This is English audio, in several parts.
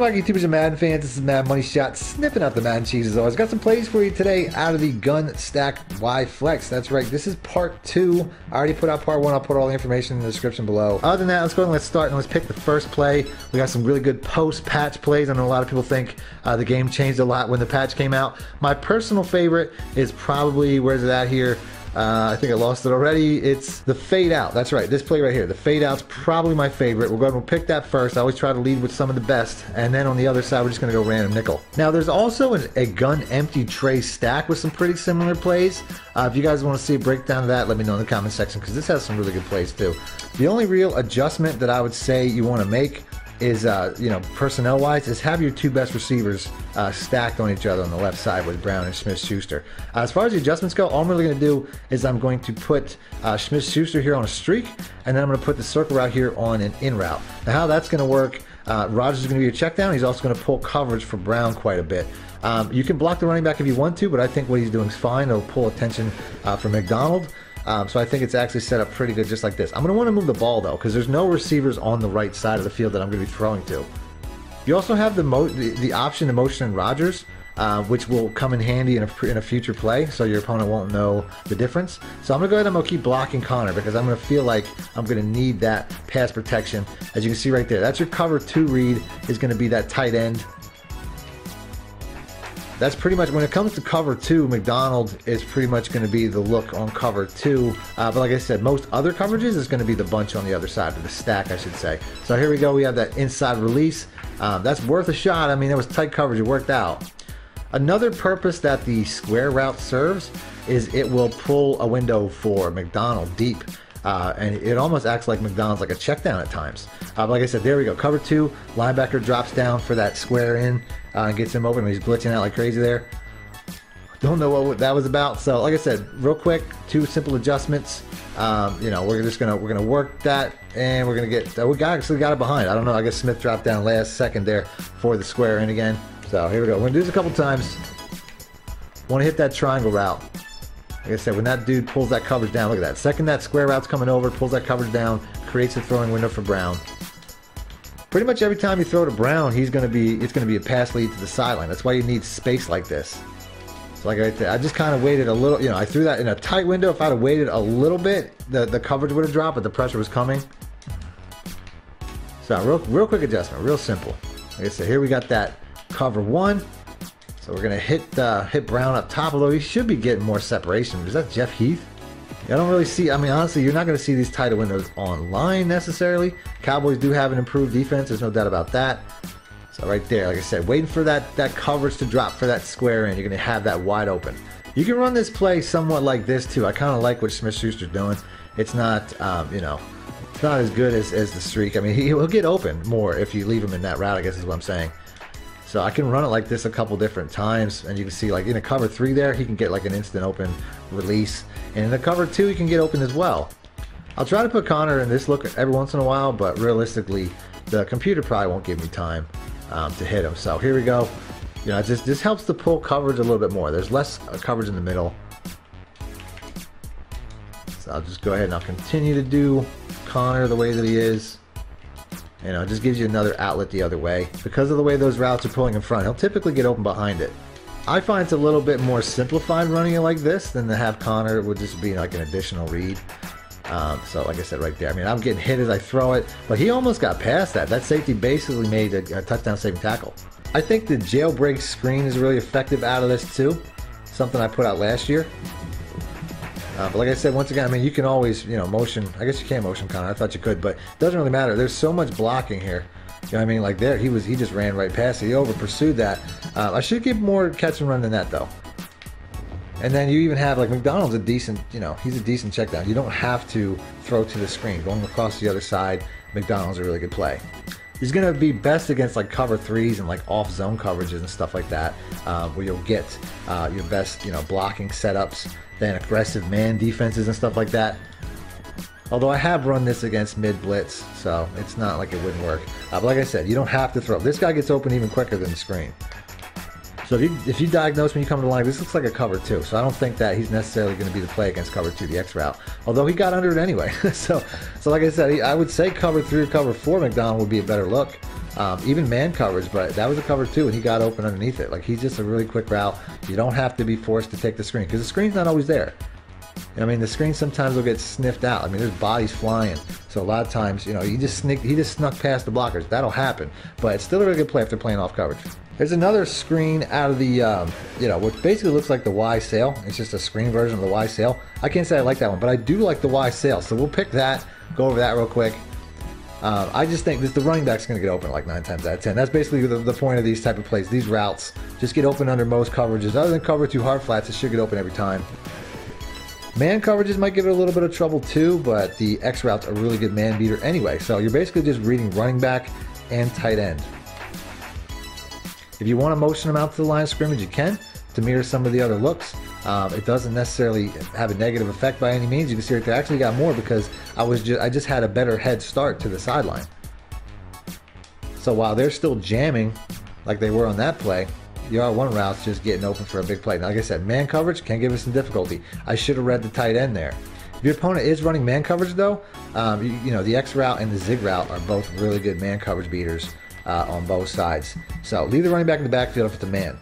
Welcome back, YouTubers and Madden fans. This is Madden Money Shot, snipping out the Madden cheese as always. Got some plays for you today out of the Gun Stack Y Flex. That's right, this is part 2. I already put out part 1. I'll put all the information in the description below. Other than that, let's go and let's start and let's pick the first play. We got some really good post-patch plays. I know a lot of people think the game changed a lot when the patch came out. My personal favorite is probably, where's it at here? I think I lost it already. It's the fade out. That's right, this play right here. The fade out's probably my favorite. We're going to pick that first. I always try to lead with some of the best, and then on the other side we're just going to go random nickel. Now there's also a gun empty tray stack with some pretty similar plays. If you guys want to see a breakdown of that, let me know in the comment section, because this has some really good plays too. The only real adjustment that I would say you want to make is, personnel wise, is have your two best receivers stacked on each other on the left side with Brown and Smith-Schuster. As far as the adjustments go, all I'm really going to do is I'm going to put Smith-Schuster here on a streak, and then I'm going to put the circle route here on an in route. Now how that's going to work, Rodgers is going to be a check down. He's also going to pull coverage for Brown quite a bit. You can block the running back if you want to, but I think what he's doing is fine. It'll pull attention from McDonald. So I think it's actually set up pretty good just like this. I'm going to want to move the ball though, because there's no receivers on the right side of the field that I'm going to be throwing to. You also have the option to motion Rodgers, which will come in handy in a future play, so your opponent won't know the difference. So I'm going to go ahead and I'm going to keep blocking Connor, because I'm going to feel like I'm going to need that pass protection. As you can see right there, that's your cover 2 read, is going to be that tight end. That's pretty much, when it comes to cover 2, McDonald is pretty much going to be the look on cover 2. But like I said, most other coverages is going to be the bunch on the other side, or the stack, I should say. So here we go. We have that inside release. That's worth a shot. I mean, that was tight coverage. It worked out. Another purpose that the square route serves is it will pull a window for McDonald deep. And it almost acts like McDonald's like a check down at times. But like I said, there we go. Cover 2, linebacker drops down for that square in and gets him open. He's glitching out like crazy there. Don't know what that was about. So like I said, real quick, 2 simple adjustments. We're gonna work that, and we're gonna get. We actually got it behind. I don't know. I guess Smith dropped down last second there for the square in again. So here we go. We're gonna do this a couple times. Want to hit that triangle route. Like I said, when that dude pulls that coverage down, look at that. Second that square route's coming over, pulls that coverage down, creates a throwing window for Brown. Pretty much every time you throw to Brown, it's going to be a pass lead to the sideline. That's why you need space like this. So like right there, I just kind of waited a little, I threw that in a tight window. If I'd have waited a little bit, the coverage would have dropped, but the pressure was coming. So real quick adjustment, real simple. Like I said, here we got that cover 1. So we're going to hit Brown up top, although he should be getting more separation. Is that Jeff Heath? I don't really see, I mean, honestly, you're not going to see these tighter windows online necessarily. Cowboys do have an improved defense, there's no doubt about that. So right there, like I said, waiting for that coverage to drop for that square in. You're going to have that wide open. You can run this play somewhat like this too. I kind of like what Smith-Schuster's doing. It's not, it's not as good as the streak. I mean, he'll get open more if you leave him in that route, I guess is what I'm saying. So I can run it like this a couple different times, and you can see like in a cover 3 there, he can get like an instant open release. And in a cover 2, he can get open as well. I'll try to put Connor in this look every once in a while, but realistically, the computer probably won't give me time to hit him. So here we go. This helps to pull coverage a little bit more. There's less coverage in the middle. So I'll just go ahead and I'll continue to do Connor the way that he is. It just gives you another outlet the other way. Because of the way those routes are pulling in front, he'll typically get open behind it. I find it's a little bit more simplified running it like this than to have Connor would just be like an additional read. So like I said right there, I mean, I'm getting hit as I throw it, but he almost got past that. That safety basically made a touchdown saving tackle. I think the jailbreak screen is really effective out of this too. Something I put out last year. But like I said, once again, I mean, you can always, motion. I guess you can't motion Connor. I thought you could, but it doesn't really matter. There's so much blocking here. You know what I mean? Like there, he just ran right past it. He over pursued that. I should give more catch and run than that though. And then you even have like McDonald's a decent, he's a decent check down. You don't have to throw to the screen. Going across the other side, McDonald's a really good play. He's going to be best against like cover 3s and like off zone coverages and stuff like that, where you'll get your best, blocking setups, then aggressive man defenses and stuff like that. Although I have run this against mid blitz, so it's not like it wouldn't work. But like I said, you don't have to throw. This guy gets open even quicker than the screen. So if you diagnose when you come to the line, this looks like a cover 2. So I don't think that he's necessarily going to be the play against cover 2, the X route. Although he got under it anyway. so like I said, I would say cover 3 or cover 4 McDonald would be a better look. even man coverage, but that was a cover too, and he got open underneath it. Like, he's just a really quick route. You don't have to be forced to take the screen, because the screen's not always there. I mean, the screen sometimes will get sniffed out. I mean, there's bodies flying, so a lot of times, you know, he just snuck past the blockers. That'll happen, but it's still a really good play if they're playing off coverage. There's another screen out of the, you know, which basically looks like the Y sail. It's just a screen version of the Y sail. I can't say I like that one, but I do like the Y sail, so we'll pick that, go over that real quick. I just think the running back's going to get open like 9 times out of 10. That's basically the point of these type of plays. These routes just get open under most coverages. Other than cover 2 hard flats, it should get open every time. Man coverages might give it a little bit of trouble too, but the X route's a really good man beater anyway. So you're basically just reading running back and tight end. If you want to motion them out to the line of scrimmage, you can, to mirror some of the other looks. It doesn't necessarily have a negative effect by any means. You can see right there, I actually got more because I just had a better head start to the sideline. So while they're still jamming like they were on that play, the R1 route's just getting open for a big play. Now, like I said, man coverage can give us some difficulty. I should have read the tight end there. If your opponent is running man coverage though, you know, the X route and the zig route are both really good man coverage beaters on both sides. So leave the running back in the backfield if it's a man.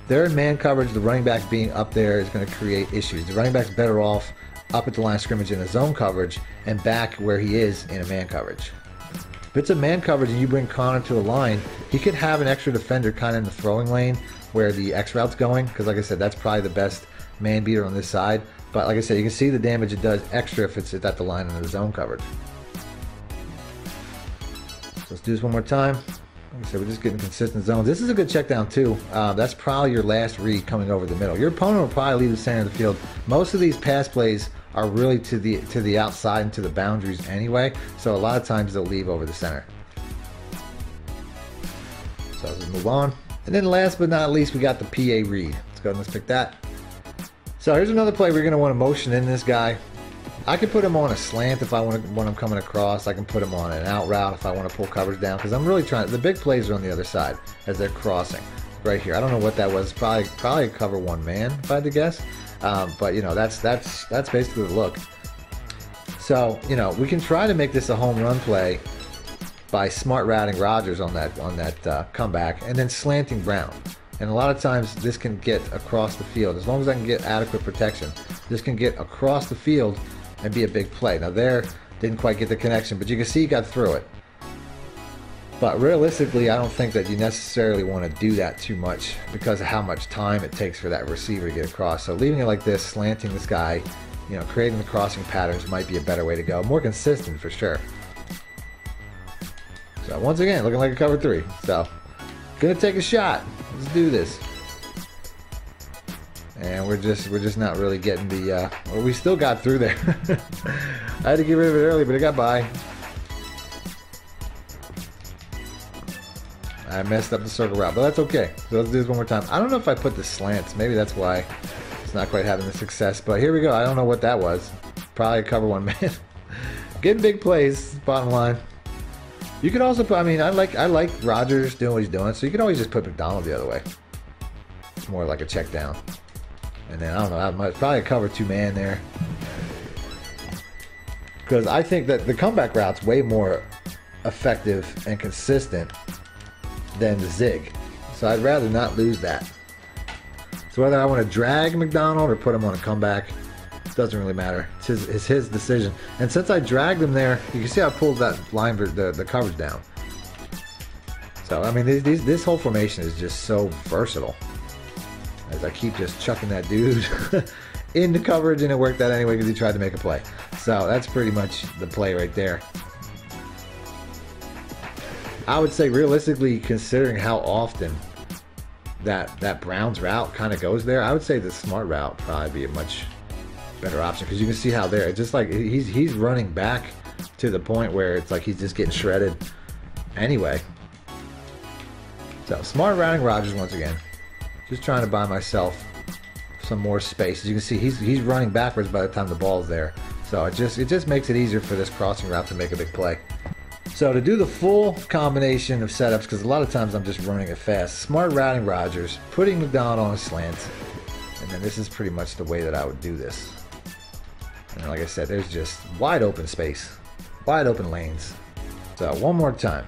They're in man coverage. The running back being up there is going to create issues. The running back's better off up at the line of scrimmage in a zone coverage and back where he is in a man coverage. If it's a man coverage and you bring Connor to the line, he could have an extra defender kind of in the throwing lane where the X route's going, because like I said, that's probably the best man beater on this side. But like I said, you can see the damage it does extra if it's at the line in the zone coverage. So let's do this one more time. Like I said, we're just getting consistent zones. This is a good check down too. That's probably your last read coming over the middle. Your opponent will probably leave the center of the field. Most of these pass plays are really to the outside and to the boundaries anyway, so a lot of times they'll leave over the center. So let's move on. And then last but not least, we got the PA read. Let's go ahead and let's pick that. So here's another play we're going to want to motion in this guy. I can put him on a slant if I want him coming across. I can put him on an out route if I want to pull coverage down, because I'm really trying. The big plays are on the other side as they're crossing right here. I don't know what that was. Probably cover 1 man if I had to guess. But you know, that's basically the look. So you know, we can try to make this a home run play by smart routing Rodgers on that comeback and then slanting Brown. And a lot of times this can get across the field. As long as I can get adequate protection, this can get across the field and be a big play. Now there, didn't quite get the connection, but you can see he got through it. But realistically, I don't think that you necessarily want to do that too much because of how much time it takes for that receiver to get across. So leaving it like this, slanting this guy, you know, creating the crossing patterns might be a better way to go. More consistent for sure. So once again, looking like a cover 3. So gonna take a shot. Let's do this. And we're just not really getting the well, we still got through there. I had to get rid of it early, but it got by. I messed up the circle route, but that's okay. So let's do this one more time. I don't know if I put the slants. Maybe that's why it's not quite having the success. But here we go. I don't know what that was. Probably a cover 1 man. Getting big plays, bottom line. You could also put, I mean, I like Rodgers doing what he's doing, so you could always just put McDonald the other way. It's more like a check down. And then, I don't know, probably a cover 2 man there. Because I think that the comeback route's way more effective and consistent than the zig. So I'd rather not lose that. So whether I want to drag McDonald or put him on a comeback, it doesn't really matter. It's his decision. And since I dragged him there, you can see I pulled that line, the coverage down. So I mean, this whole formation is just so versatile. As I keep just chucking that dude into coverage, and it worked out anyway because he tried to make a play. So that's pretty much the play right there. I would say realistically, considering how often that Browns route kind of goes there, I would say the smart route would probably be a much better option, because you can see how there, it's just like he's running back to the point where it's like he's just getting shredded anyway. So smart routing Rodgers once again. Just trying to buy myself some more space. As you can see, he's running backwards by the time the ball's there. So it just makes it easier for this crossing route to make a big play. So to do the full combination of setups, because a lot of times I'm just running it fast, smart routing Rodgers, putting McDonald on a slant, and then this is pretty much the way that I would do this. And like I said, there's just wide open space, wide open lanes. So one more time.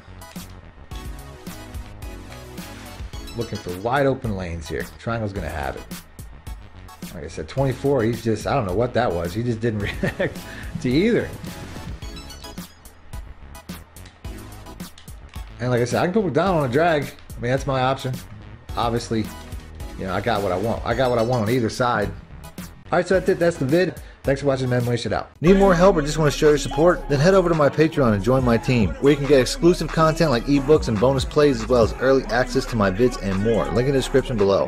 looking for wide open lanes here. Triangle's going to have it. Like I said, 24, he's just, I don't know what that was. He just didn't react to either. And like I said, I can put McDonald on a drag. I mean, that's my option. Obviously, you know, I got what I want. I got what I want on either side. Alright, so that's it. That's the vid. Thanks for watching Madden Money Shot out. Need more help or just want to show your support? Then head over to my Patreon and join my team, where you can get exclusive content like ebooks and bonus plays, as well as early access to my vids and more. Link in the description below.